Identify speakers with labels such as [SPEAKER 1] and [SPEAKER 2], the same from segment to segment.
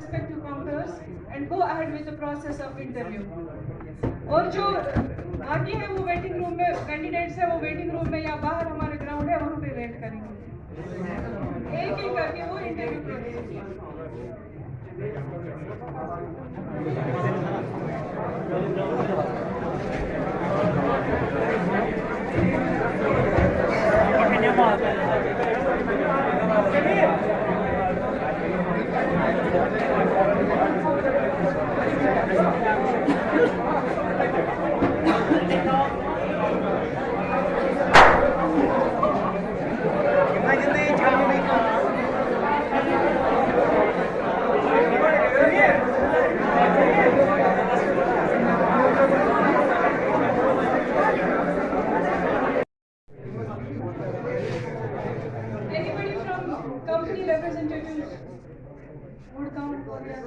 [SPEAKER 1] prospective counters and go ahead with the process of interview. और जो बाकी है वो वेटिंग रूम में कैंडिडेट्स है वो वेटिंग रूम में या बाहर हमारे ग्राउंड है वहाँ पे वेट करेंगे एक एक करके वो interview Anybody from company representatives would come for their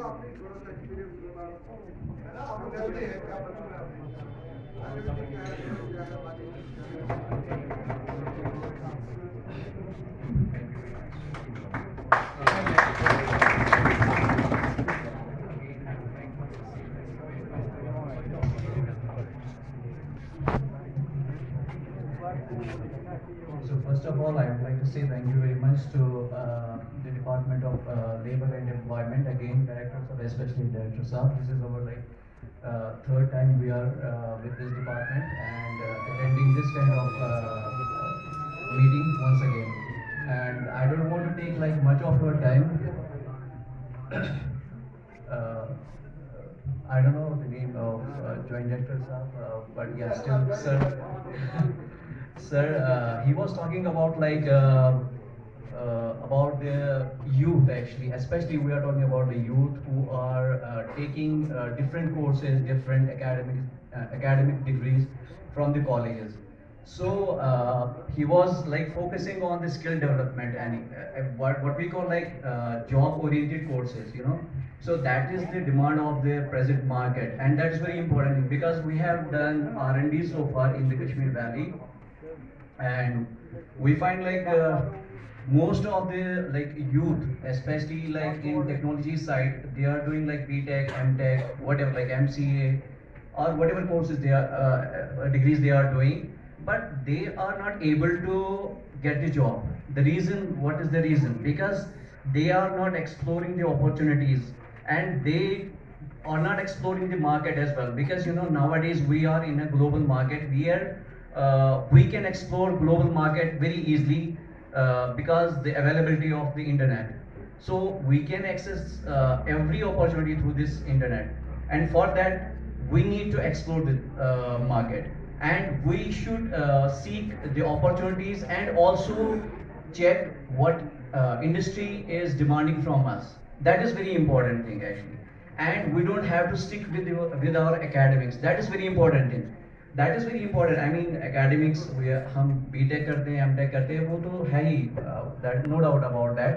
[SPEAKER 2] So first of all, I would like to say thank you very much to the Department of Labor and Employment, again, Director Sahab, especially Director Sahab. This is our third time we are with this department and attending this kind of meeting once again. And I don't want to take like much of your time. uh, I don't know the name of Joint Director Sahab, but yeah, still, sir. Sir, he was talking about about the youth actually, especially we are talking about the youth who are taking different courses, different academic degrees from the colleges. So he was like focusing on the skill development and what we call like job oriented courses, you know. So that is the demand of the present market, and that's very important because we have done R&D so far in the Kashmir Valley, and we find like most of the like youth, especially like in technology side, they are doing like BTech, MTech, whatever, like MCA or whatever courses they are degrees they are doing, but they are not able to get the job. The reason, what is the reason? Because they are not exploring the opportunities, and they are not exploring the market as well, because you know nowadays we are in a global market where we can explore global market very easily because the availability of the internet. So we can access every opportunity through this internet, and for that we need to explore the market, and we should seek the opportunities and also check what industry is demanding from us. That is very important thing actually, and we don't have to stick with our academics. That is very important thing. That is very important. I mean academics, हम B.Tech करते हैं, M.Tech करते हैं, वो तो है ही, that no doubt about that.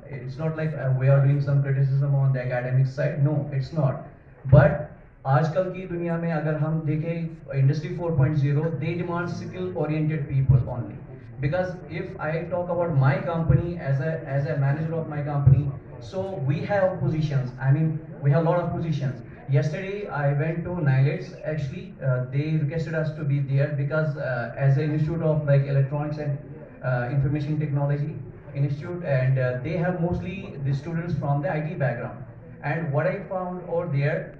[SPEAKER 2] It's not like we are doing some criticism on the academic side. No, it's not. But आजकल की दुनिया में अगर हम देखें industry 4.0, they demand skill oriented people only. Because if I talk about my company as a manager of my company, so we have positions. I mean we have a lot of positions. Yesterday I went to Nilex actually. They requested us to be there because as an institute of like electronics and information technology institute, and they have mostly the students from the IT background. And what I found over there,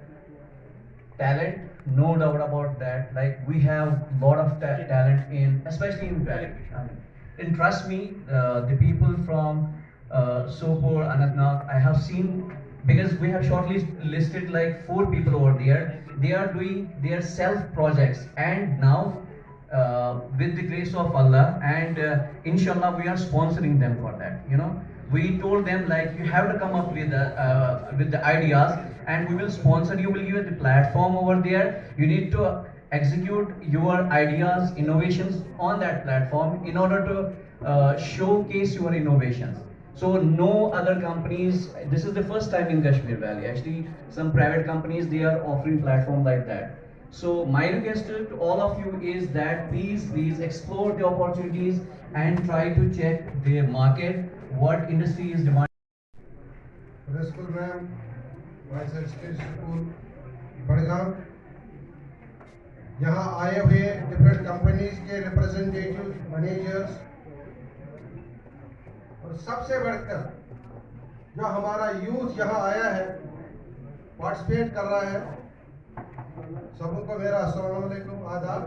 [SPEAKER 2] talent, no doubt about that. Like we have lot of talent in, especially in Valley. And trust me, the people from Sopor, Anantnag, I have seen, because we have shortly listed like 4 people over there. They are doing their self projects, and now with the grace of Allah and inshallah we are sponsoring them for that. You know, we told them like you have to come up with the ideas, and we will sponsor you. Will give you the platform over there. You need to execute your ideas, innovations on that platform in order to showcase your innovations. So no other companies. This is the first time in Kashmir Valley. Actually, some private companies they are offering platform like that. So my request to all of you is that please explore the opportunities and try to check the market, what industry is demanding.
[SPEAKER 3] Principal ma'am, vice head school Budgam, यहाँ आए हुए different companies के representative, managers, और सबसे बढ़कर जो हमारा youth यहाँ आया है, पार्टिसिपेट कर रहा है, सबको मेरा अस्सलाम वालेकुम, आदाब।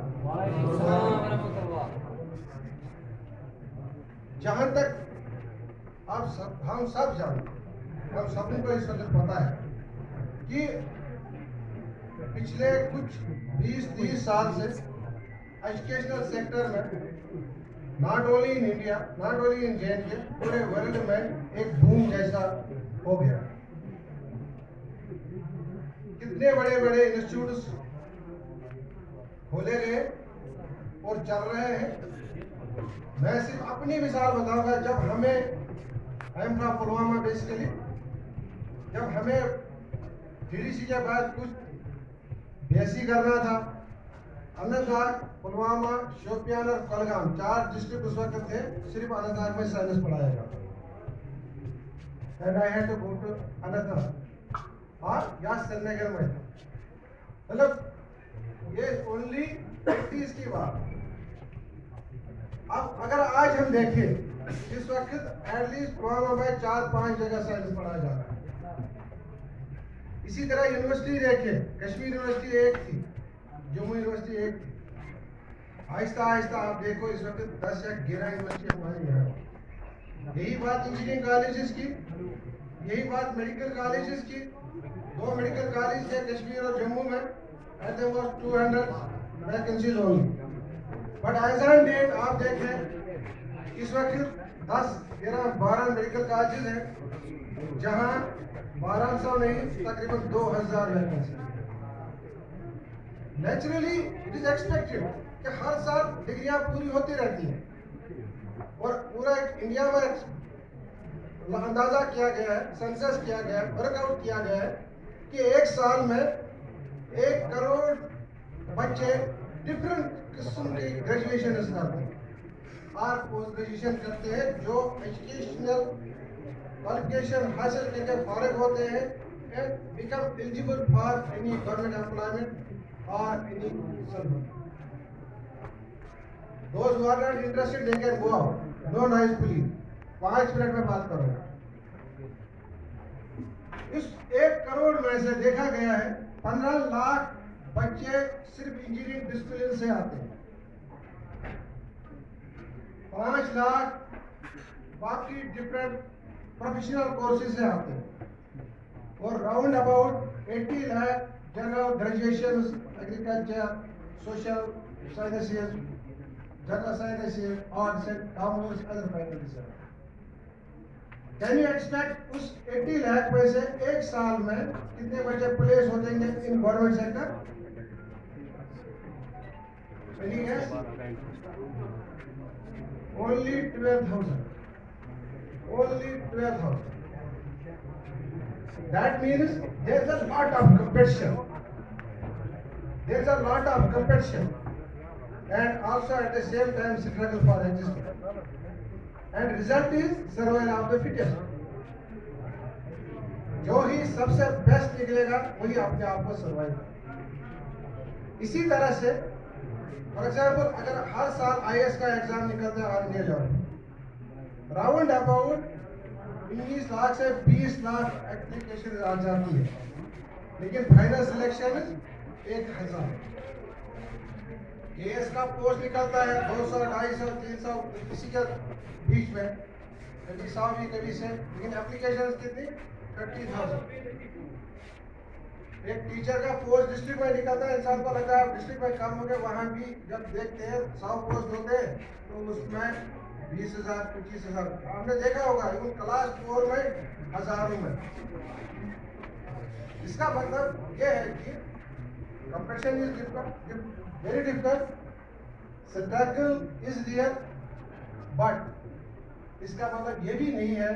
[SPEAKER 3] जहाँ तक हम सब जानते हैं, हम सबको इस वक्त पता है कि पिछले कुछ 20-30 साल से एजुकेशनल सेक्टर में not only in India, not only in J&K, पूरे वर्ल्ड में एक बूम जैसा हो गया। कितने बड़े बड़े इंस्टीट्यूट्स खोले गए और चल रहे हैं। मैं सिर्फ अपनी मिसाल बताऊंगा। जब हमें, I am from Pulwama basically, जब हमें DDC के बाद कुछ BSc करना था, अनंतनाग, पुलवामा, शोपियान और कुलगाम 4 डिस्ट्रिक्ट उस वक्त थे, सिर्फ अनंतनाग में साइंस पढ़ाया जाता। And I had to go to Anantnag और या श्रीनगर में था। मतलब ये ओनली 80s की बात। अब अगर आज हम देखें, इस वक्त एटलीस्ट पुलवामा में 4-5 जगह साइंस पढ़ाया जा रहा है। इसी तरह यूनिवर्सिटी देखें, कश्मीर यूनिवर्सिटी एक थी, जम्मू यूनिवर्सिटी एक थी। आहिस्ता आहिस्ता आप देखो इस वक्त 10 या 11 यूनिवर्सिटी हमारे यहाँ। यही बात इंजीनियरिंग कॉलेजेस की, यही बात मेडिकल कॉलेजेस की। 2 मेडिकल कॉलेज है कश्मीर और जम्मू में, and there was 200 vacancies only. But as on date आप देखें, इस वक्त 10, 11, 12 मेडिकल कॉलेजेस हैं, जहां 1200 नहीं, तकरीबन 2000 vacancy. Naturally it is expected कि हर साल डिग्रियां पूरी होती रहती हैं, और पूरा इंडिया में अंदाजा किया गया है, सेंसस किया गया है, वर्कआउट किया गया है कि एक साल में 1 करोड़ बच्चे डिफरेंट किस्म की ग्रेजुएशन करते हैं और पोस्ट ग्रेजुएशन करते हैं, जो एजुकेशनल क्वालिफिकेशन हासिल करके फारिग होते हैं and become eligible for any government employment और any service. Those who are not interested, they can go out. No noise please. 5 minute में बात करूंगा। इस 1 करोड़ में से देखा गया है 15 लाख बच्चे सिर्फ इंजीनियरिंग डिसिप्लिन से आते हैं, 5 लाख बाकी डिफरेंट प्रोफेशनल कोर्सेज से आते हैं, और round about 80 lakh general graduation, agriculture, social sciences, general sciences, arts and commerce, other faculties. Can you expect उस 80 लाख में से एक साल में कितने बच्चे प्लेस हो जाएंगे in government sector? Only 12,000. Only 12,000. That means there's a lot of competition. There's a lot of competition, and also at the same time struggle for existence. And result is survival of the fittest. जो ही सबसे best निकलेगा वही अपने आप को survive करेगा। इसी तरह से फॉर एग्जाम्पल, अगर हर साल IAS का एग्जाम निकलता है all India level, round about 19 lakh से 20 लाख एप्लीकेशन आ जाती है, लेकिन फाइनल सिलेक्शन 1000। AS का पोस्ट निकलता है 200, 250, 300 किसी के बीच में, कभी 100 भी कभी से, लेकिन एप्लीकेशन कितनी? 30,000। एक टीचर का पोस्ट डिस्ट्रिक्ट में निकलता है, इंसान को लगता है डिस्ट्रिक्ट में कम हो गए, वहाँ भी जब देखते हैं 100 पोस्ट होते हैं तो उसमें 20,000, 25,000 आपने देखा होगा, इवन क्लास 4 में हजारों में। इसका मतलब ये है कि competition is very difficult, struggle is real, but इसका मतलब ये भी नहीं है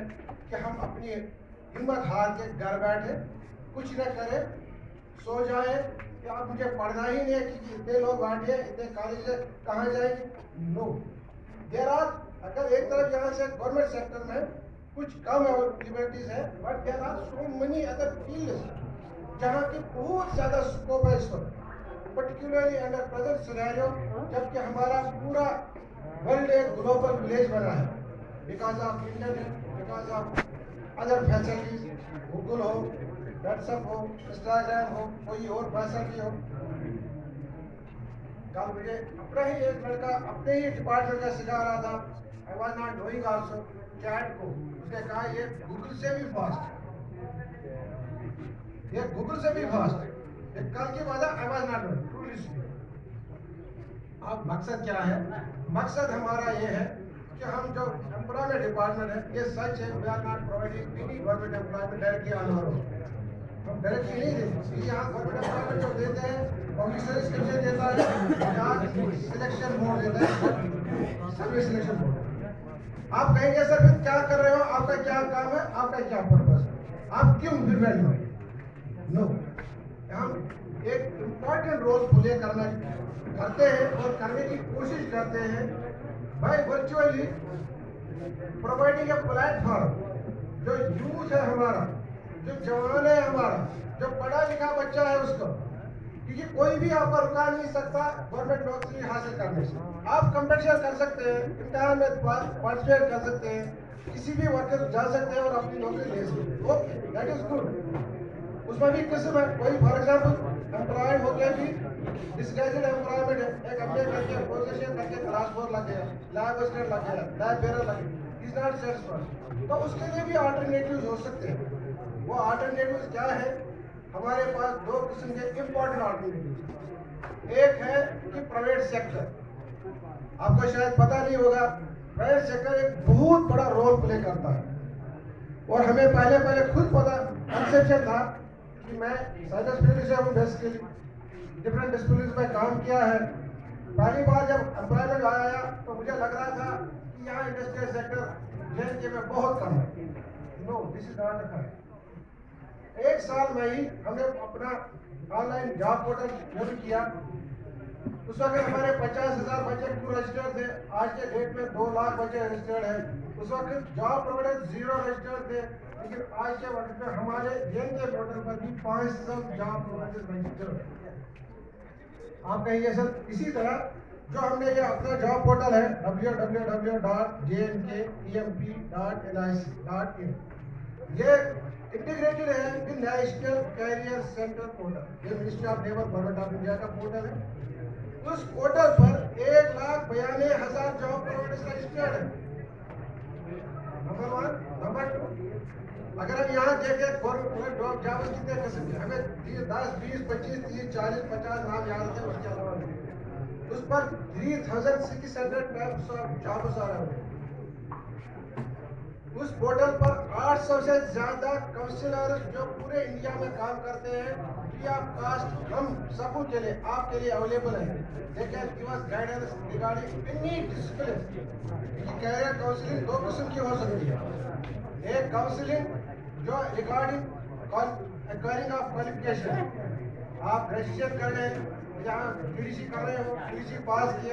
[SPEAKER 3] कि हम अपनी हिम्मत हार के घर बैठे कुछ न करें, सो जाए कि आप मुझे पढ़ना ही नहीं है क्योंकि इतने लोग बैठे हैं, इतने कॉलेज है, कहाँ जाएंगे? नो, देयर आर, अगर एक तरफ यहाँ से गवर्नमेंट सेक्टर में कुछ कम लिबर्टीज है, but there are so many other fields जहाँ की बहुत ज़्यादा स्कोप है इस वक्त, पर्टिकुलरली अंडर प्रेजेंट सिनेरियो, जबकि हमारा पूरा वर्ल्ड एक ग्लोबल विलेज बना है because of internet, because of other facilities, Google हो, व्हाट्सएप हो, इंस्टाग्राम हो, कोई और फैसिलिटी हो। कल मुझे अपना ही एक लड़का अपने ही डिपार्टमेंट का सिखा रहा था, I was not doing also chat को, उसने कहा ये गूगल से भी फास्ट, ये गूगल से भी फास्ट, ये कल की बात है, I was not doing truly. अब मकसद क्या है? मकसद हमारा ये है कि हम जो एम्प्लॉयमेंट डिपार्टमेंट है, ये सच है, we are not providing any government employment directly on our own, हम डायरेक्टली नहीं देते। यहाँ गवर्नमेंट एम्प्लॉयमेंट जो देते हैं, पब्लिक सर्विस कमीशन देता है या सिलेक्शन बोर्ड देता है, सर्विस सिलेक्शन बोर्ड। आप कहेंगे सर फिर क्या कर रहे हो, आपका क्या काम है, आपका क्या पर्पस है, आप क्यों फिर वैल्यू है? नो, हम एक इम्पॉर्टेंट रोल प्ले करते हैं और करने की कोशिश करते हैं by virtually providing a platform. जो यूथ है हमारा, जो जवान है हमारा, जो पढ़ा लिखा बच्चा है उसको, क्योंकि कोई भी आपको रुका नहीं सकता गवर्नमेंट नौकरी हासिल करने से। आप कंपटीशन कर सकते हैं, इम्तिहान में पार्टिसिपेट कर सकते हैं, किसी भी वर्कर जा सकते हैं और अपनी नौकरी ले सकते हैं, ओके, दैट इज गुड। उसमें भी किस्म है, कोई फॉर एग्जाम्पल एम्प्लॉयड हो गया भी डिस्ग्रेजुएट एम्प्लॉयमेंट है, एक एमबीए करके पोजीशन करके क्लास 4 लग गया, लैब असिस्टेंट लग गया, लैब बेरर लग गया, इज नॉट सेटिस्फाइड, तो उसके लिए भी अल्टरनेटिव्स हो सकते हैं। वो अल्टरनेटिव्स क्या है? हमारे पास दो किस्म के इम्पोर्टेंट अल्टरनेटिव्स। एक है कि प्राइवेट सेक्टर, आपको शायद पता नहीं होगा, प्राइवेट सेक्टर एक बहुत बड़ा रोल प्ले करता है और हमें पहले खुद पता कंसेप्शन था कि मैं साइंस फील्ड से हूँ, बेसिकली डिफरेंट डिसिप्लिन्स में काम किया है। पहली बार जब एम्प्लॉयमेंट आया तो मुझे लग रहा था कि यहाँ इंडस्ट्रियल सेक्टर J&K में बहुत कम है। No, this is not the fact. एक साल में ही हमने अपना ऑनलाइन जॉब पोर्टल शुरू किया। उस वक्त हमारे 50,000 बच्चे रजिस्टर्ड थे, आज के डेट में 2 लाख बच्चे रजिस्टर्ड हैं। उस वक्त जॉब प्रोवाइडर 0 रजिस्टर्ड थे, लेकिन आज के वक्त में हमारे J&K पोर्टल पर भी 500 जॉब प्रोवाइडर रजिस्टर्ड हैं। आप कहेंगे सर इसी तरह जो हमने ये अपना जॉब पोर्टल है www.jnkemp.nic.in, ये इंटीग्रेटेड है with national career centre portal. ये ministry of labour government of India का पोर्टल है। उस पोर्टल पर 1,92,000 जॉब प्रोवाइडर्स रजिस्टर्ड है, नंबर 1। नंबर 2, अगर हम यहाँ देखें जॉब कितने किस्म के, हमें 10, 20, 25, 30, 40, 50 नाम याद थे, उसके अलावा उस पर 3,600 टाइप्स ऑफ जॉब्स आ रहे हैं। उस पोर्टल पर 800 से ज्यादा काउंसलर जो पूरे इंडिया में काम करते हैं, फ्री ऑफ कास्ट, हम सबों के लिए, आपके लिए अवेलेबल है। They can give us guidance regarding any discipline. Career counselling 2 किस्म की हो सकती है। एक काउंसलिंग जो रिगार्डिंग एक्वायरिंग ऑफ क्वालिफिकेशन, आप ग्रेजुएशन कर रहे हैं या पीडीसी कर रहे हो, पीडीसी पास किया